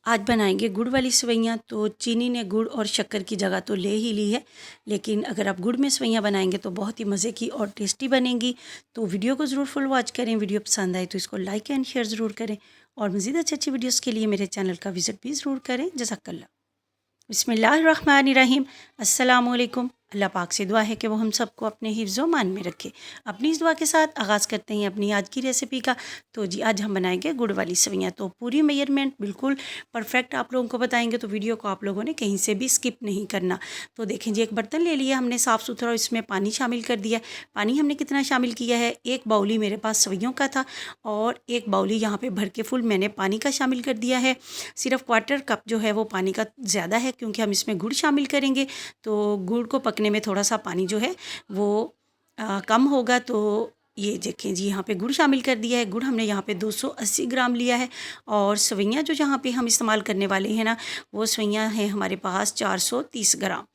आज बनाएंगे गुड़ वाली सेवइयाँ। तो चीनी ने गुड़ और शक्कर की जगह तो ले ही ली है, लेकिन अगर आप गुड़ में सेवइयाँ बनाएंगे तो बहुत ही मज़े की और टेस्टी बनेंगी। तो वीडियो को ज़रूर फुल वॉच करें। वीडियो पसंद आए तो इसको लाइक एंड शेयर ज़रूर करें और मज़ीद अच्छी अच्छी वीडियोज़ के लिए मेरे चैनल का विज़िट भी ज़रूर करें। जज़ाकल्लाह। बिस्मिल्लाहिर्रहमानिर्रहीम। अस्सलामुअलैकुम। अल्लाह पाक से दुआ है कि वो हम सबको अपने हिफ्ज़ मान में रखे। अपनी इस दुआ के साथ आगाज़ करते हैं अपनी आज की रेसिपी का। तो जी आज हम बनाएंगे गुड़ वाली सेवइयाँ। तो पूरी मेजरमेंट बिल्कुल परफेक्ट आप लोगों को बताएंगे, तो वीडियो को आप लोगों ने कहीं से भी स्किप नहीं करना। तो देखें जी, एक बर्तन ले लिया हमने साफ़ सुथरा, इसमें पानी शामिल कर दिया। पानी हमने कितना शामिल किया है, एक बाउली मेरे पास सेवइयों का था और एक बाउली यहाँ पर भर के फुल मैंने पानी का शामिल कर दिया है। सिर्फ क्वार्टर कप जो है वो पानी का ज़्यादा है, क्योंकि हम इसमें गुड़ शामिल करेंगे। तो गुड़ को पकने में थोड़ा सा पानी जो है वो कम होगा। तो ये देखें जी, यहाँ पे गुड़ शामिल कर दिया है। गुड़ हमने यहाँ पे 280 ग्राम लिया है। और सेवइयाँ जो यहाँ पे हम इस्तेमाल करने वाले हैं ना, वो सेवइयाँ हैं हमारे पास 430 ग्राम।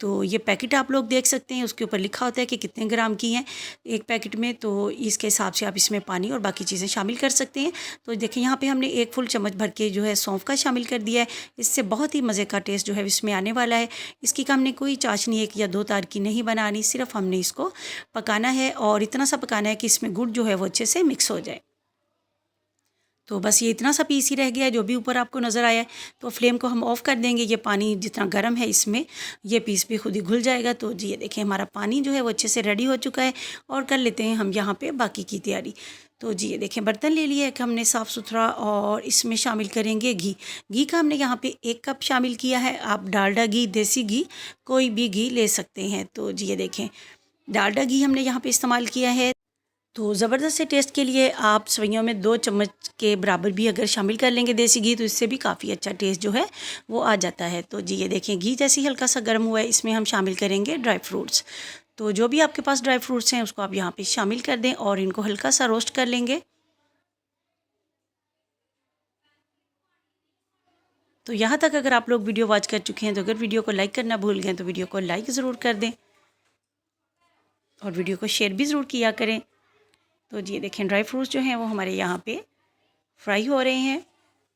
तो ये पैकेट आप लोग देख सकते हैं, उसके ऊपर लिखा होता है कि कितने ग्राम की हैं एक पैकेट में। तो इसके हिसाब से आप इसमें पानी और बाकी चीज़ें शामिल कर सकते हैं। तो देखिए यहाँ पे हमने एक फुल चम्मच भर के जो है सौंफ का शामिल कर दिया है। इससे बहुत ही मज़े का टेस्ट जो है इसमें आने वाला है। इसकी का हमने कोई चाशनी एक या दो तार की नहीं बनानी, सिर्फ हमने इसको पकाना है और इतना सा पकाना है कि इसमें गुड़ जो है वो अच्छे से मिक्स हो जाए। तो बस ये इतना सा पीस ही रह गया है, जो भी ऊपर आपको नज़र आया है। तो फ्लेम को हम ऑफ़ कर देंगे। ये पानी जितना गर्म है इसमें ये पीस भी खुद ही घुल जाएगा। तो जी ये देखें, हमारा पानी जो है वो अच्छे से रेडी हो चुका है। और कर लेते हैं हम यहाँ पे बाकी की तैयारी। तो जी ये देखें, बर्तन ले लिया है कि हमने साफ़ सुथरा, और इसमें शामिल करेंगे घी। घी का हमने यहाँ पे 1 कप शामिल किया है। आप डालडा घी, देसी घी, कोई भी घी ले सकते हैं। तो जी ये देखें, डालडा घी हमने यहाँ पे इस्तेमाल किया है। तो ज़बरदस्त से टेस्ट के लिए आप सेवइयों में 2 चम्मच के बराबर भी अगर शामिल कर लेंगे देसी घी, तो इससे भी काफ़ी अच्छा टेस्ट जो है वो आ जाता है। तो जी ये देखें, घी जैसे ही हल्का सा गर्म हुआ है, इसमें हम शामिल करेंगे ड्राई फ्रूट्स। तो जो भी आपके पास ड्राई फ्रूट्स हैं उसको आप यहाँ पे शामिल कर दें और इनको हल्का सा रोस्ट कर लेंगे। तो यहाँ तक अगर आप लोग वीडियो वॉच कर चुके हैं, तो अगर वीडियो को लाइक करना भूल गए तो वीडियो को लाइक ज़रूर कर दें और वीडियो को शेयर भी ज़रूर किया करें। तो जी ये देखें, ड्राई फ्रूट्स जो हैं वो हमारे यहाँ पे फ्राई हो रहे हैं।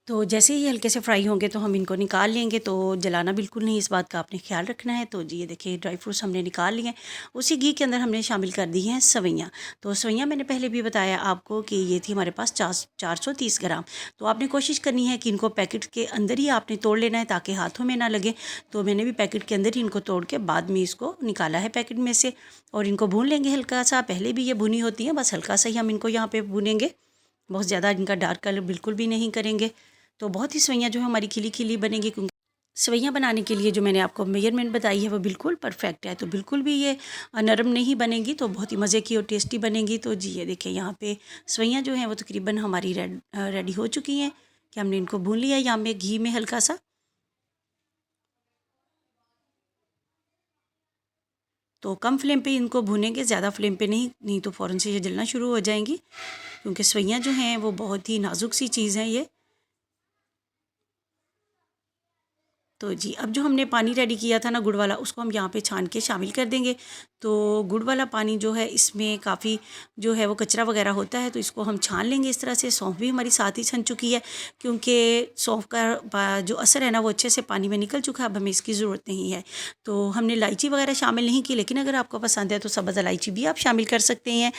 तो जैसे ही हल्के से फ्राई होंगे तो हम इनको निकाल लेंगे। तो जलाना बिल्कुल नहीं, इस बात का आपने ख्याल रखना है। तो जी ये देखिए, ड्राई फ्रूट्स हमने निकाल लिए हैं। उसी घी के अंदर हमने शामिल कर दी हैं सेवइयाँ। तो सेवइयाँ मैंने पहले भी बताया आपको कि ये थी हमारे पास 430 ग्राम। तो आपने कोशिश करनी है कि इनको पैकेट के अंदर ही आपने तोड़ लेना है, ताकि हाथों में ना लगे। तो मैंने भी पैकेट के अंदर ही इनको तोड़ के बाद में इसको निकाला है पैकेट में से। और इनको भून लेंगे हल्का सा। पहले भी ये भुनी होती हैं, बस हल्का सा ही हम इनको यहाँ पर भूनेंगे। बहुत ज़्यादा इनका डार्क कलर बिल्कुल भी नहीं करेंगे। तो बहुत ही सेवइयाँ जो है हमारी खिली खिली बनेगी, क्योंकि सेवइयाँ बनाने के लिए जो मैंने आपको मेजरमेंट बताई है वो बिल्कुल परफेक्ट है। तो बिल्कुल भी ये नरम नहीं बनेगी, तो बहुत ही मज़े की और टेस्टी बनेगी। तो जी ये देखिए, यहाँ पे सेवइयाँ जो हैं वो तकरीबन हमारी रेडी हो चुकी हैं कि हमने इनको भून लिया है यहाँ में घी में हल्का सा। तो कम फ्लेम पे इनको भूनेंगे, ज़्यादा फ्लेम पे नहीं तो फ़ौरन से ये जलना शुरू हो जाएंगी, क्योंकि सेवइयाँ जो हैं वो बहुत ही नाजुक सी चीज़ हैं ये। तो जी अब जो हमने पानी रेडी किया था ना गुड़ वाला, उसको हम यहाँ पे छान के शामिल कर देंगे। तो गुड़ वाला पानी जो है इसमें काफ़ी जो है वो कचरा वगैरह होता है, तो इसको हम छान लेंगे इस तरह से। सौंफ भी हमारी साथ ही छन चुकी है, क्योंकि सौंफ का जो असर है ना वो अच्छे से पानी में निकल चुका है। अब हमें इसकी ज़रूरत नहीं है। तो हमने इलायची वगैरह शामिल नहीं की, लेकिन अगर आपको पसंद है तो सब्ज़ इलायची भी आप शामिल कर सकते हैं।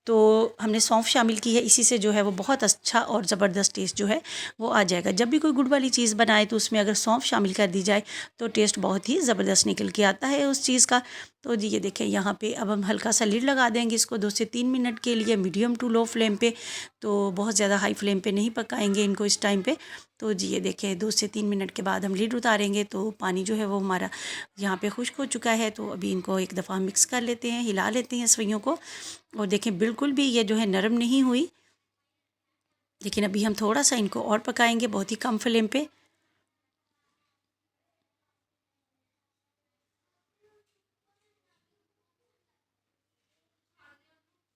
तो हमने सौंफ शामिल की है, इसी से जो है वो बहुत अच्छा और ज़बरदस्त टेस्ट जो है वो आ जाएगा। जब भी कोई गुड़ वाली चीज़ बनाए तो उसमें अगर सौंफ शामिल कर दी जाए तो टेस्ट बहुत ही ज़बरदस्त निकल के आता है उस चीज़ का। तो जी ये देखें, यहाँ पे अब हम हल्का सा लिड लगा देंगे इसको 2 से 3 मिनट के लिए, मीडियम टू लो फ्लेम पे। तो बहुत ज़्यादा हाई फ्लेम पे नहीं पकाएंगे इनको इस टाइम पे। तो जी ये देखें, 2 से 3 मिनट के बाद हम लिड उतारेंगे तो पानी जो है वो हमारा यहाँ पे खुश्क हो चुका है। तो अभी इनको एक दफ़ा मिक्स कर लेते हैं, हिला लेते हैं सेवइयों को। और देखें बिल्कुल भी ये जो है नरम नहीं हुई, लेकिन अभी हम थोड़ा सा इनको और पकाएंगे बहुत ही कम फ्लेम पे।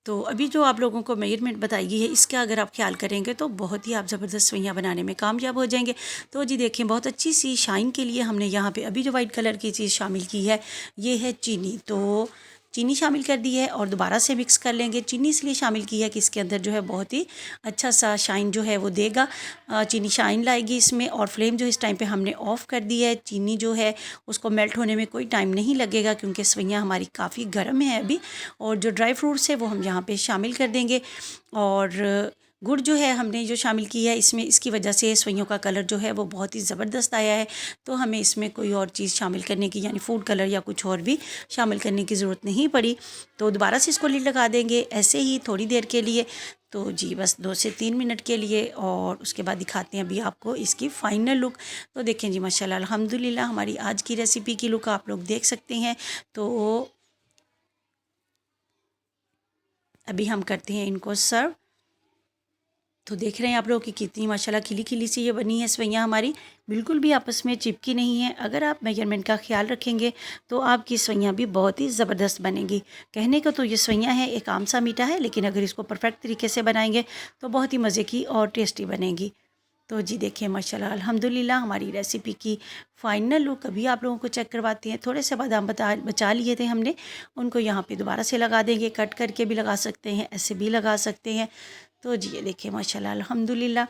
तो अभी जो आप लोगों को मेजरमेंट बताई गई है, इसका अगर आप ख्याल करेंगे तो बहुत ही आप ज़बरदस्त सेवइयाँ बनाने में कामयाब हो जाएंगे। तो जी देखें, बहुत अच्छी सी शाइन के लिए हमने यहाँ पे अभी जो वाइट कलर की चीज़ शामिल की है ये है चीनी। तो चीनी शामिल कर दी है और दोबारा से मिक्स कर लेंगे। चीनी इसलिए शामिल की है कि इसके अंदर जो है बहुत ही अच्छा सा शाइन जो है वो देगा, चीनी शाइन लाएगी इसमें। और फ्लेम जो इस टाइम पे हमने ऑफ़ कर दी है। चीनी जो है उसको मेल्ट होने में कोई टाइम नहीं लगेगा क्योंकि सवैयाँ हमारी काफ़ी गर्म है अभी। और जो ड्राई फ्रूट्स है वो हम यहाँ पे शामिल कर देंगे। और गुड़ जो है हमने जो शामिल की है इसमें, इसकी वजह से सवैयों का कलर जो है वो बहुत ही ज़बरदस्त आया है। तो हमें इसमें कोई और चीज़ शामिल करने की, यानी फूड कलर या कुछ और भी शामिल करने की ज़रूरत नहीं पड़ी। तो दोबारा से इसको लिड लगा देंगे ऐसे ही थोड़ी देर के लिए। तो जी बस 2 से 3 मिनट के लिए, और उसके बाद दिखाते हैं अभी आपको इसकी फ़ाइनल लुक। तो देखें जी माशाल्लाह अल्हम्दुलिल्लाह हमारी आज की रेसिपी की लुक आप लोग देख सकते हैं। तो अभी हम करते हैं इनको सर्व। तो देख रहे हैं आप लोग कि कितनी माशाल्लाह खिली खिली सी ये बनी है सवैयाँ हमारी, बिल्कुल भी आपस में चिपकी नहीं है। अगर आप मेजरमेंट का ख्याल रखेंगे तो आपकी सवैयाँ भी बहुत ही ज़बरदस्त बनेंगी। कहने को तो ये सवैयाँ है एक आम सा मीठा है, लेकिन अगर इसको परफेक्ट तरीके से बनाएंगे तो बहुत ही मज़े की और टेस्टी बनेगी। तो जी देखिए माशाल्लाह अल्हम्दुलिल्लाह हमारी रेसिपी की फ़ाइनल लुक अभी आप लोगों को चेक करवाते हैं। थोड़े से बादाम बचा लिए थे हमने, उनको यहाँ पे दोबारा से लगा देंगे। कट करके भी लगा सकते हैं, ऐसे भी लगा सकते हैं। तो जी ये देखिए माशाल्लाह अल्हम्दुलिल्लाह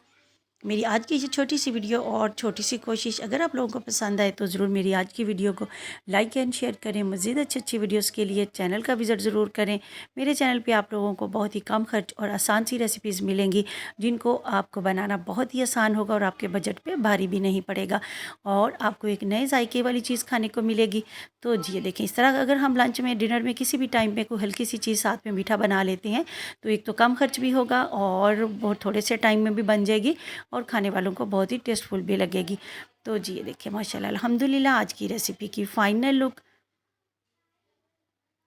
मेरी आज की ये छोटी सी वीडियो और छोटी सी कोशिश अगर आप लोगों को पसंद आए तो ज़रूर मेरी आज की वीडियो को लाइक एंड शेयर करें। मज़ीद अच्छी अच्छी वीडियोस के लिए चैनल का विज़िट ज़रूर करें। मेरे चैनल पे आप लोगों को बहुत ही कम खर्च और आसान सी रेसिपीज़ मिलेंगी जिनको आपको बनाना बहुत ही आसान होगा और आपके बजट पे भारी भी नहीं पड़ेगा, और आपको एक नए जायके वाली चीज़ खाने को मिलेगी। तो जी ये देखें, इस तरह अगर हम लंच में, डिनर में, किसी भी टाइम में कोई हल्की सी चीज़ साथ में मीठा बना लेते हैं तो एक तो कम खर्च भी होगा और बहुत थोड़े से टाइम में भी बन जाएगी और खाने वालों को बहुत ही टेस्टफुल भी लगेगी। तो जी ये देखिए माशाल्लाह अल्हम्दुलिल्लाह आज की रेसिपी की फ़ाइनल लुक।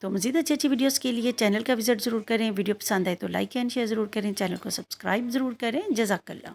तो मज़ीद अच्छी अच्छी वीडियोस के लिए चैनल का विज़िट ज़रूर करें। वीडियो पसंद आए तो लाइक एंड शेयर ज़रूर करें। चैनल को सब्सक्राइब ज़रूर करें। जज़ाकल्लाह।